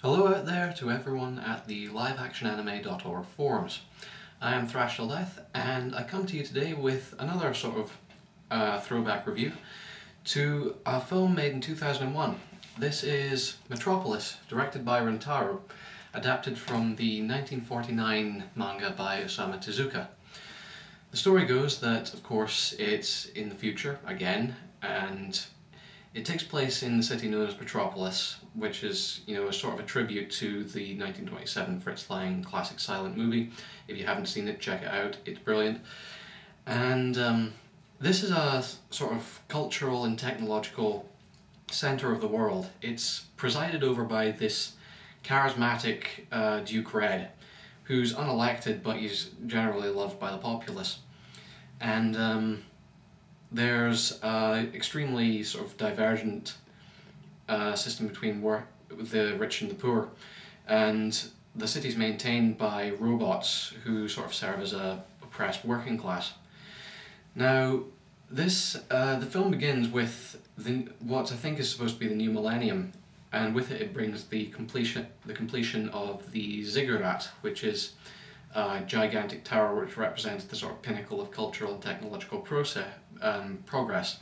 Hello out there to everyone at the liveactionanime.org forums. I am Thrash Till Death, and I come to you today with another sort of throwback review to a film made in 2001. This is Metropolis, directed by Rentaro, adapted from the 1949 manga by Osamu Tezuka. The story goes that, of course, it's in the future, again, and it takes place in the city known as Metropolis, which is, a sort of a tribute to the 1927 Fritz Lang classic silent movie. If you haven't seen it, check it out, it's brilliant. And this is a sort of cultural and technological centre of the world. It's presided over by this charismatic Duke Red, who's unelected, but he's generally loved by the populace. And there's an extremely sort of divergent system between the rich and the poor, and the city's maintained by robots who sort of serve as a oppressed working class. Now, the film begins with what I think is supposed to be the new millennium, and with it brings the completion of the ziggurat, which is a gigantic tower which represents the sort of pinnacle of cultural and technological progress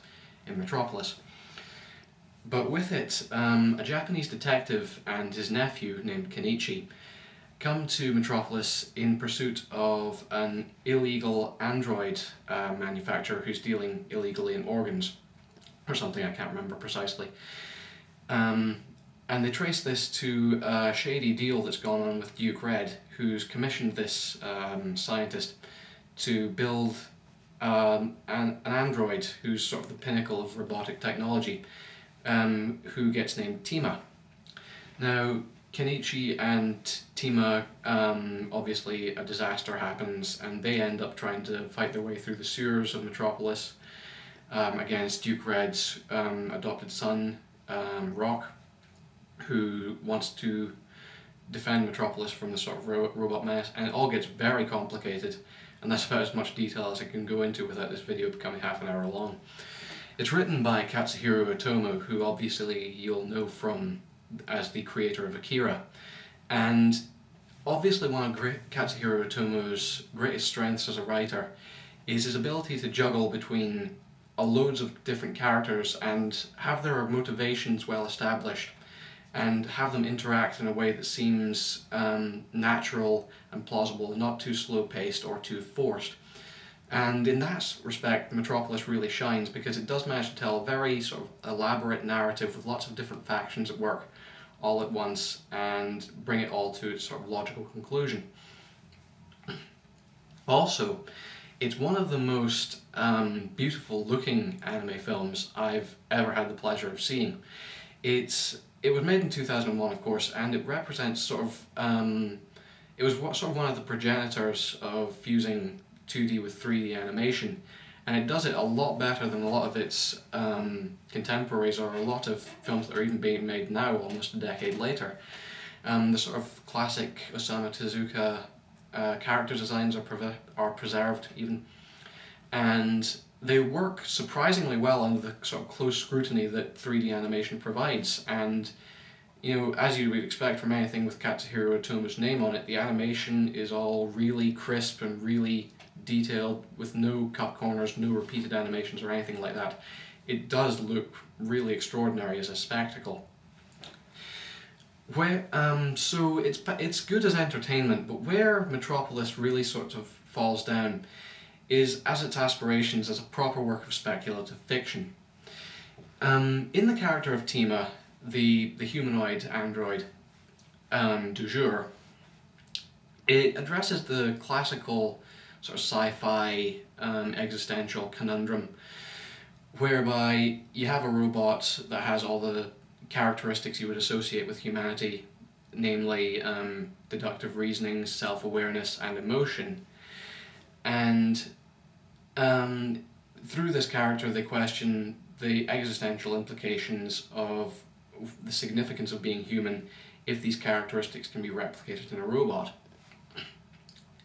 in Metropolis. But with it, a Japanese detective and his nephew named Kenichi come to Metropolis in pursuit of an illegal android manufacturer who's dealing illegally in organs, or something, I can't remember precisely. And they trace this to a shady deal that's gone on with Duke Red, who's commissioned this scientist to build an android who's sort of the pinnacle of robotic technology, who gets named Tima. Now, Kenichi and Tima, obviously a disaster happens, and they end up trying to fight their way through the sewers of Metropolis against Duke Red's adopted son, Rock, who wants to defend Metropolis from the sort of robot mess, and it all gets very complicated, and that's about as much detail as I can go into without this video becoming half an hour long. It's written by Katsuhiro Otomo, who obviously you'll know from as the creator of Akira, and obviously one of Katsuhiro Otomo's greatest strengths as a writer is his ability to juggle between loads of different characters and have their motivations well established, and have them interact in a way that seems natural and plausible, and not too slow-paced or too forced. And in that respect, Metropolis really shines, because it does manage to tell a very sort of elaborate narrative with lots of different factions at work all at once, and bring it all to its sort of logical conclusion. Also, it's one of the most beautiful looking anime films I've ever had the pleasure of seeing. It was made in 2001, of course, and it represents sort of, it was sort of one of the progenitors of fusing 2D with 3D animation, and it does it a lot better than a lot of its contemporaries, or a lot of films that are even being made now, almost a decade later. The sort of classic Osamu Tezuka character designs are preserved even, and they work surprisingly well under the sort of close scrutiny that 3D animation provides. And, as you would expect from anything with Katsuhiro Otomo's name on it, the animation is all really crisp and really detailed, with no cut corners, no repeated animations or anything like that. It does look really extraordinary as a spectacle. So it's good as entertainment, but where Metropolis really sort of falls down is as its aspirations as a proper work of speculative fiction. In the character of Tima, the humanoid android du jour, it addresses the classical sort of sci-fi existential conundrum, whereby you have a robot that has all the characteristics you would associate with humanity, namely deductive reasoning, self-awareness and emotion. And through this character they question the existential implications of the significance of being human if these characteristics can be replicated in a robot.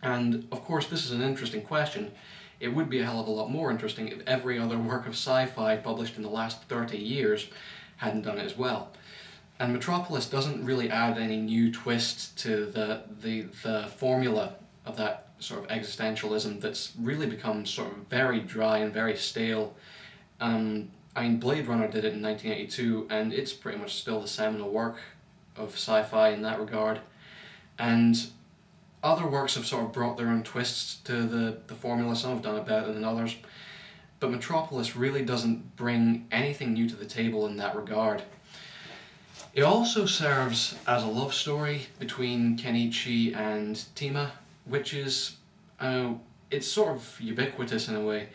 And of course this is an interesting question. It would be a hell of a lot more interesting if every other work of sci-fi published in the last 30 years hadn't done it as well. And Metropolis doesn't really add any new twist to the formula of that sort of existentialism that's really become sort of very dry and very stale. I mean, Blade Runner did it in 1982, and it's pretty much still the seminal work of sci-fi in that regard. And other works have sort of brought their own twists to the formula. Some have done it better than others. But Metropolis really doesn't bring anything new to the table in that regard. It also serves as a love story between Kenichi and Tima, which is, it's sort of ubiquitous in a way.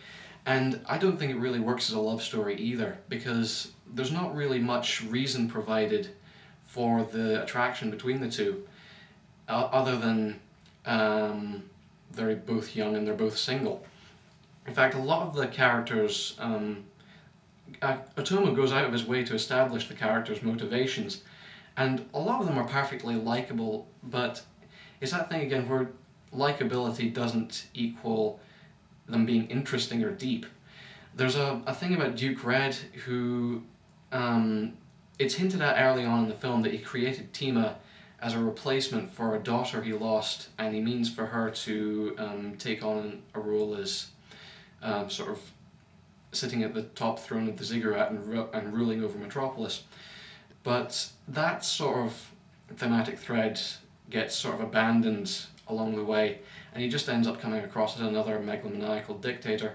And I don't think it really works as a love story either, because there's not really much reason provided for the attraction between the two, other than they're both young and they're both single. In fact, a lot of the characters, Otomo goes out of his way to establish the characters' motivations, and a lot of them are perfectly likable, but it's that thing again where likability doesn't equal them being interesting or deep. There's a thing about Duke Red who, it's hinted at early on in the film that he created Tima as a replacement for a daughter he lost, and he means for her to take on a role as sort of sitting at the top throne of the ziggurat and ruling over Metropolis. But that sort of thematic thread gets sort of abandoned along the way, and he just ends up coming across as another megalomaniacal dictator.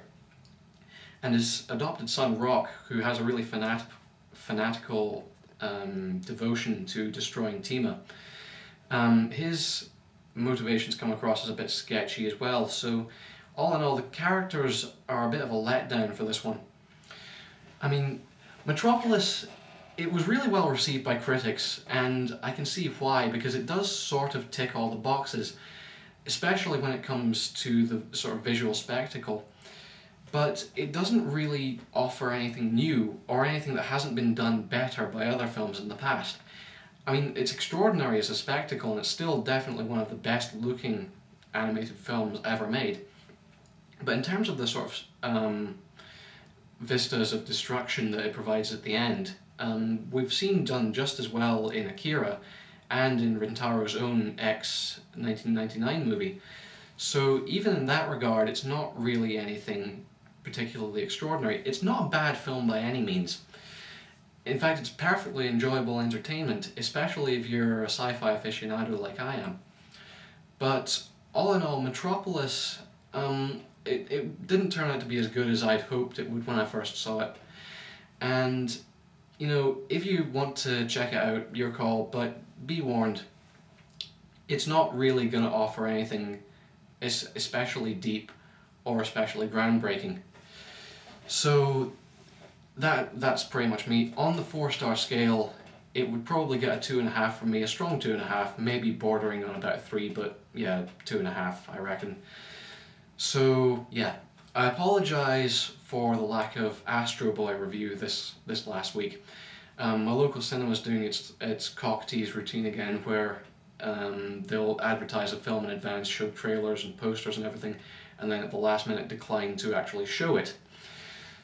And his adopted son Rock, who has a really fanatical devotion to destroying Tima, his motivations come across as a bit sketchy as well. So all in all, the characters are a bit of a letdown for this one. I mean, Metropolis, it was really well received by critics, and I can see why, because it does sort of tick all the boxes, especially when it comes to the sort of visual spectacle. But it doesn't really offer anything new, or anything that hasn't been done better by other films in the past. I mean, it's extraordinary as a spectacle, and it's still definitely one of the best looking animated films ever made. But in terms of the sort of vistas of destruction that it provides at the end, we've seen done just as well in Akira and in Rintaro's own X-1999 movie. So even in that regard, it's not really anything particularly extraordinary. It's not a bad film by any means. In fact, it's perfectly enjoyable entertainment, especially if you're a sci-fi aficionado like I am. But all in all, Metropolis, it didn't turn out to be as good as I'd hoped it would when I first saw it. And, you know, if you want to check it out, your call, but be warned, it's not really going to offer anything especially deep or especially groundbreaking. So that's pretty much me. On the 4-star scale, it would probably get a 2.5 from me, a strong 2.5, maybe bordering on about 3, but yeah, 2.5 I reckon. So yeah, I apologise for the lack of Astro Boy review this last week. My local cinema's doing its cock tease routine again, where they'll advertise a film in advance, show trailers and posters and everything, and then at the last minute decline to actually show it.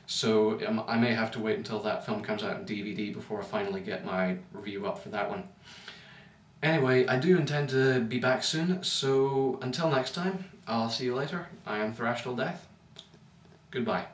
So I may have to wait until that film comes out on DVD before I finally get my review up for that one. Anyway, I do intend to be back soon, so until next time, I'll see you later. I am Thrashed Till Death. Goodbye.